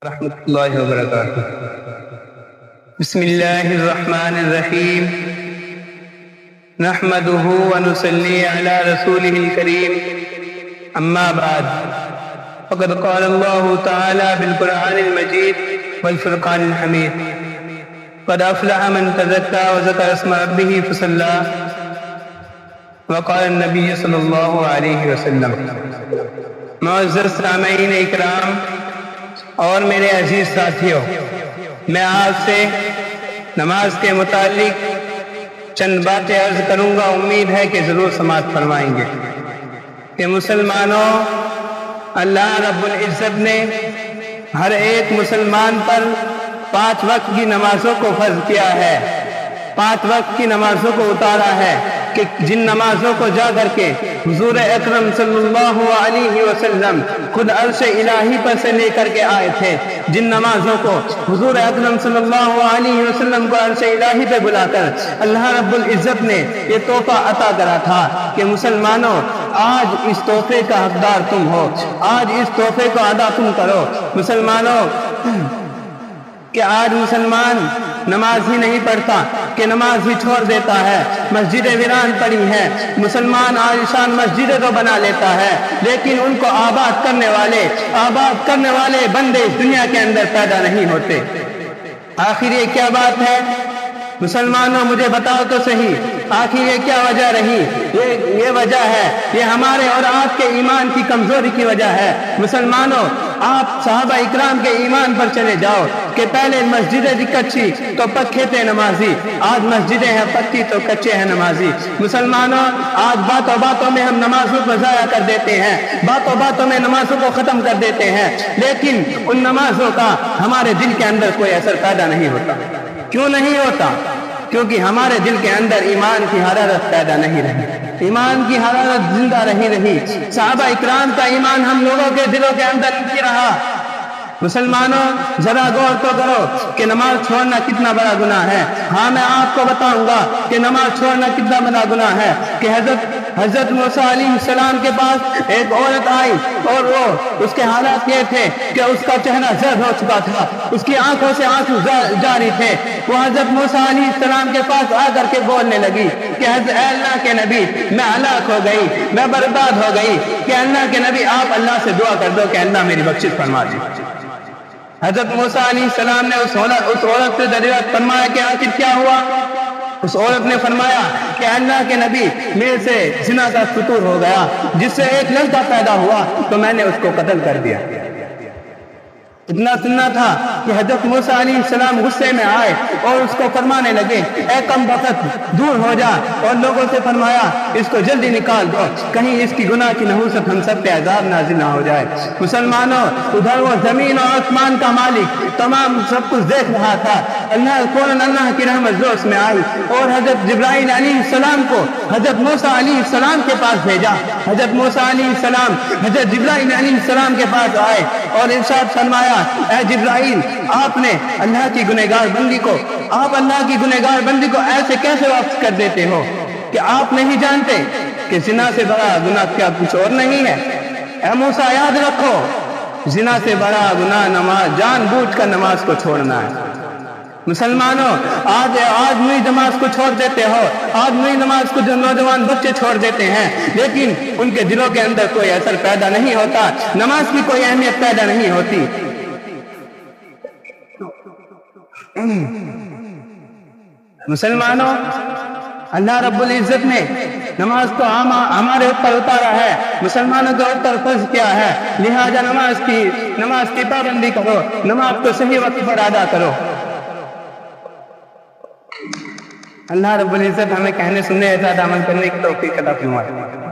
ورحمۃ اللہ وبرکاتہ۔ بسم اللہ الرحمن الرحیم، نحمده ونصلی علی رسولہ الکریم، اما بعد، فقد قال اللہ تعالی بالقرآن المجید والفرقان الحمید، قد افلح من تزکى وذکر اسم ربہ فصلی، وقال النبی صلی اللہ علیہ وسلم۔ معزز سامعین اکرام اور میرے عزیز ساتھیوں، میں آپ سے نماز کے متعلق چند باتیں عرض کروں گا، امید ہے کہ ضرور سماعت فرمائیں گے۔ کہ مسلمانوں، اللہ رب العزت نے ہر ایک مسلمان پر 5 وقت کی نمازوں کو فرض کیا ہے، 5 وقت کی نمازوں کو اتارا ہے، کہ جن نمازوں کو جا کر کے حضور اکرم صلی اللہ علیہ وسلم خود عرش الہی پر سے لے کر کے آئے تھے، جن نمازوں کو حضور اکرم صلی اللہ علیہ وسلم کو عرش الہی پہ بلا کر اللہ رب العزت نے یہ تحفہ عطا کرا تھا کہ مسلمانوں، آج اس تحفے کا حقدار تم ہو، آج اس تحفے کو ادا تم کرو۔ مسلمانوں، کہ آج مسلمان نماز ہی نہیں پڑھتا، کہ نماز ہی چھوڑ دیتا ہے، مسجدیں ویران پڑی ہیں، مسلمان عالیشان مسجدیں تو بنا لیتا ہے، لیکن ان کو آباد کرنے والے بندے اس دنیا کے اندر پیدا نہیں ہوتے۔ آخر یہ کیا بات ہے؟ مسلمانوں، مجھے بتاؤ تو صحیح، آخر یہ کیا وجہ رہی؟ یہ وجہ ہے، یہ ہمارے اور آپ کے ایمان کی کمزوری کی وجہ ہے۔ مسلمانوں، آپ صحابہ اکرام کے ایمان پر چلے جاؤ کہ پہلے مسجدیں کچی تو پکے تھے نمازی، آج مسجدیں ہیں پکی تو کچے ہیں نمازی۔ مسلمانوں، آج باتوں میں ہم نمازوں کو ضائع کر دیتے ہیں، باتوں میں نمازوں کو ختم کر دیتے ہیں، لیکن ان نمازوں کا ہمارے دل کے اندر کوئی اثر پیدا نہیں ہوتا۔ کیوں نہیں ہوتا؟ کیونکہ ہمارے دل کے اندر ایمان کی حرارت پیدا نہیں رہی، ایمان کی حرارت زندہ رہی۔ صحابہ اکرام کا ایمان ہم لوگوں کے دلوں کے اندر نہیں رہا۔ مسلمانوں، ذرا غور تو کرو کہ نماز چھوڑنا کتنا بڑا گناہ ہے۔ ہاں، میں آپ کو بتاؤں گا کہ نماز چھوڑنا کتنا بڑا گناہ ہے۔ کہ حضرت موسیٰ علیہ السلام کے پاس ایک عورت آئی اور وہ اس کے حالات یہ تھے کہ اس کا چہرہ زرد ہو چکا تھا، اس کی آنکھوں سے آنسو جاری تھے۔ وہ حضرت موسیٰ علیہ السلام کے پاس آ کر کے بولنے لگی کہ اے اللہ کے نبی، میں ہلاک ہو گئی، میں برباد ہو گئی، کہ اللہ کے نبی آپ اللہ سے دعا کر دو کہ اللہ میری بخشش فرما دے۔ حضرت موسیٰ علیہ السلام نے اس عورت سے دریافت فرمایا کہ آخر کیا ہوا؟ اس عورت نے فرمایا کہ اللہ کے نبی، میرے سے زنا کا فطور ہو گیا، جس سے ایک لڑکا پیدا ہوا تو میں نے اس کو قتل کر دیا۔ اتنا سننا تھا کہ حضرت موسیٰ علیہ السلام غصے میں آئے اور اس کو فرمانے لگے، اے کم بخت، دور ہو جا، اور لوگوں سے فرمایا اس کو جلدی نکال دو، کہیں اس کی گناہ کی نحوست ہم سب پہ عذاب نازل نہ ہو جائے۔ مسلمانوں، ادھر وہ زمین اور آسمان کا مالک تمام سب کچھ دیکھ رہا تھا۔ اللہ کی رحمت جوش میں آئی اور حضرت جبرائیل علیہ السلام کو حضرت موسیٰ علیہ السلام کے پاس بھیجا۔ حضرت موسیٰ علیہ السلام حضرت جبرائیل علیہ السلام کے پاس آئے اور ارشاد فرمایا، اے جبرائیل، آپ نے اللہ کی گنہگار بندی کو ایسے کیسے واپس کر دیتے ہو؟ کہ آپ نہیں جانتے کہ زنا سے بڑا گناہ کیا کچھ اور نہیں ہے؟ اے موسیٰ، یاد رکھو، زنا سے بڑا گناہ نماز، جان بوجھ کر نماز کو چھوڑنا ہے۔ مسلمانوں، آج نئی نماز کو چھوڑ دیتے ہو، آج نئی نماز کو جو نوجوان بچے چھوڑ دیتے ہیں، لیکن ان کے دلوں کے اندر کوئی اثر پیدا نہیں ہوتا، نماز کی کوئی اہمیت پیدا نہیں ہوتی۔ مسلمانوں، اللہ رب العزت نے نماز کو ہمارے اوپر اتارا ہے، مسلمانوں کے اوپر فرض کیا ہے، لہذا نماز کی پابندی کرو، نماز کو صحیح وقت پر ادا کرو۔ اللہ رب العزت ہمیں کہنے سننے عمل کرنے کی توفیق عطا فرمائے۔